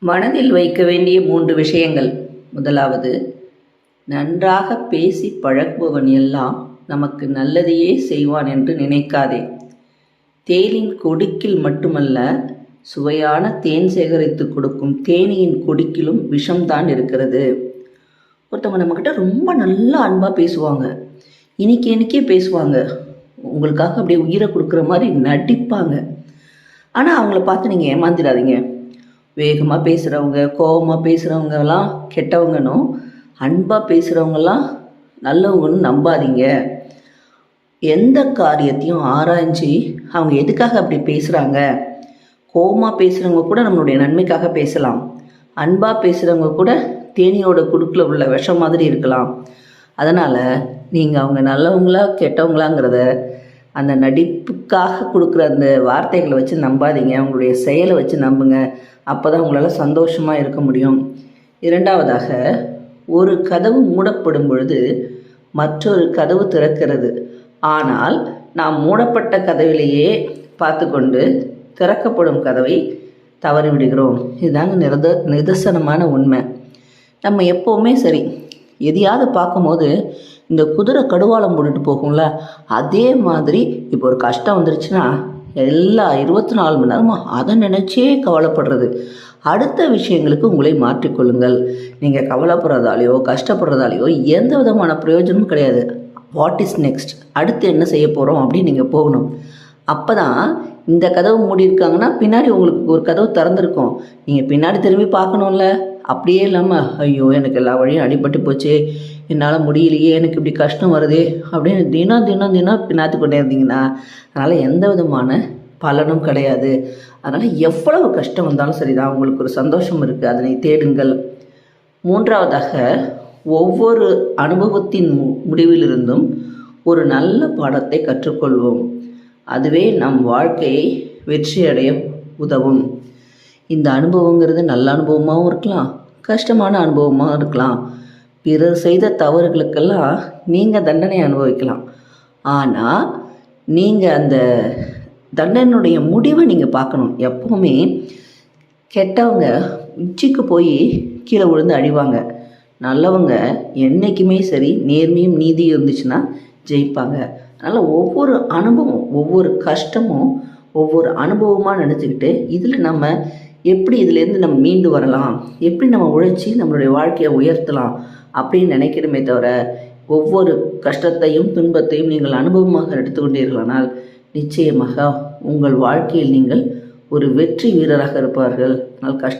மனதில் வைக்க வேண்டிய 3 விஷயங்கள். முதலாவது, நன்றாக பேசி பழகுபவன் எல்லாம் நமக்கு நல்லதையே செய்வான் என்று நினைக்காதே. தேனின் கொடுக்கில் மட்டுமல்ல, சுவையான தேன் சேகரித்து கொடுக்கும் தேனியின் கொடுக்கிலும் விஷம்தான் இருக்கிறது. ஒருத்தவங்க நம்மக்கிட்ட ரொம்ப நல்லா அன்பாக பேசுவாங்க, இனிக்கே பேசுவாங்க, உங்களுக்காக அப்படியே உயிரை கொடுக்குற மாதிரி நடிப்பாங்க. ஆனால் அவங்கள பார்த்து நீங்கள் ஏமாந்திடாதீங்க. வேகமாக பேசுகிறவங்க, கோபமாக பேசுகிறவங்கலாம் கெட்டவங்கனும், அன்பாக பேசுகிறவங்கலாம் நல்லவங்கன்னு நம்பாதீங்க. எந்த காரியத்தையும் ஆராய்ஞ்சு அவங்க எதுக்காக அப்படி பேசுகிறாங்க. கோபமாக பேசுகிறவங்க கூட நம்மளுடைய நன்மைக்காக பேசலாம். அன்பாக பேசுகிறவங்க கூட தேனியோட குடுக்கில் உள்ள விஷம் மாதிரி இருக்கலாம். அதனால் நீங்கள் அவங்க நல்லவங்களா கெட்டவங்களாங்கிறத அந்த நடிப்புக்காக கொடுக்குற அந்த வார்த்தைகளை வச்சு நம்பாதீங்க. அவங்களுடைய செயலை வச்சு நம்புங்க. அப்போ தான் உங்களால் சந்தோஷமாக இருக்க முடியும். இரண்டாவதாக, ஒரு கதவு மூடப்படும் பொழுது மற்றொரு கதவு திறக்கிறது. ஆனால் நாம் மூடப்பட்ட கதவிலேயே பார்த்து கொண்டு திறக்கப்படும் கதவை தவறிவிடுகிறோம். இதுதாங்க நிதர்சனமான உண்மை. நம்ம எப்போவுமே சரி, எதையாவது பார்க்கும்போது இந்த குதிரை கடுவாலம் போட்டுட்டு போகும்ல, அதே மாதிரி இப்போ ஒரு கஷ்டம் வந்துருச்சுன்னா எல்லா 24 மணி நேரமும் அதை நினச்சே கவலைப்படுறது. அடுத்த விஷயங்களுக்கு உங்களை மாற்றிக்கொள்ளுங்கள். நீங்கள் கவலைப்படுறதாலையோ கஷ்டப்படுறதாலையோ எந்த விதமான பிரயோஜனமும் கிடையாது. வாட் இஸ் நெக்ஸ்ட், அடுத்து என்ன செய்ய போகிறோம் அப்படின்னு நீங்கள் போகணும். அப்போ தான் இந்த கதவு மூடி இருக்காங்கன்னா பின்னாடி உங்களுக்கு ஒரு கதவு திறந்துருக்கும். நீங்கள் பின்னாடி திரும்பி பார்க்கணும்ல. அப்படியே இல்லாமல் ஐயோ எனக்கு எல்லா வழியும் அடிபட்டு போச்சு, என்னால் முடியலையே, எனக்கு இப்படி கஷ்டம் வருதே அப்படின்னு தினம் பின்னாத்து கொண்டே இருந்தீங்கன்னா அதனால் எந்த விதமான பலனும் கிடையாது. அதனால் எவ்வளவு கஷ்டம் வந்தாலும் சரிதான், உங்களுக்கு ஒரு சந்தோஷம் இருக்குது, அதனை தேடுங்கள். மூன்றாவதாக, ஒவ்வொரு அனுபவத்தின் முடிவிலிருந்தும் ஒரு நல்ல பாடத்தை கற்றுக்கொள்வோம். அதுவே நம் வாழ்க்கையை வெற்றியடைய உதவும். இந்த அனுபவங்கிறது நல்ல அனுபவமாகவும் இருக்கலாம், கஷ்டமான அனுபவமாகவும் இருக்கலாம். பிறர் செய்த தவறுகளுக்கெல்லாம் நீங்கள் தண்டனை அனுபவிக்கலாம். ஆனால் நீங்கள் அந்த தண்டனையுடைய முடிவை நீங்கள் பார்க்கணும். எப்போவுமே கெட்டவங்க உச்சிக்கு போய் கீழே விழுந்து அழிவாங்க. நல்லவங்க என்றைக்குமே சரி நேர்மையும் நீதியும் இருந்துச்சுன்னா ஜெயிப்பாங்க. அதனால் ஒவ்வொரு அனுபவம், ஒவ்வொரு கஷ்டமும் ஒவ்வொரு அனுபவமாக நினச்சிக்கிட்டு இதில் நம்ம எப்படி இதிலேருந்து நம்ம மீண்டு வரலாம், எப்படி நம்ம உழைச்சி நம்மளுடைய வாழ்க்கையை உயர்த்தலாம் அப்படின்னு நினைக்கிறமே தவிர, ஒவ்வொரு கஷ்டத்தையும் துன்பத்தையும் நீங்கள் அனுபவமாக எடுத்துக்கொண்டீர்களானால் நிச்சயமாக உங்கள் வாழ்க்கையில் நீங்கள் ஒரு வெற்றி வீரராக இருப்பார்கள். ஆனால்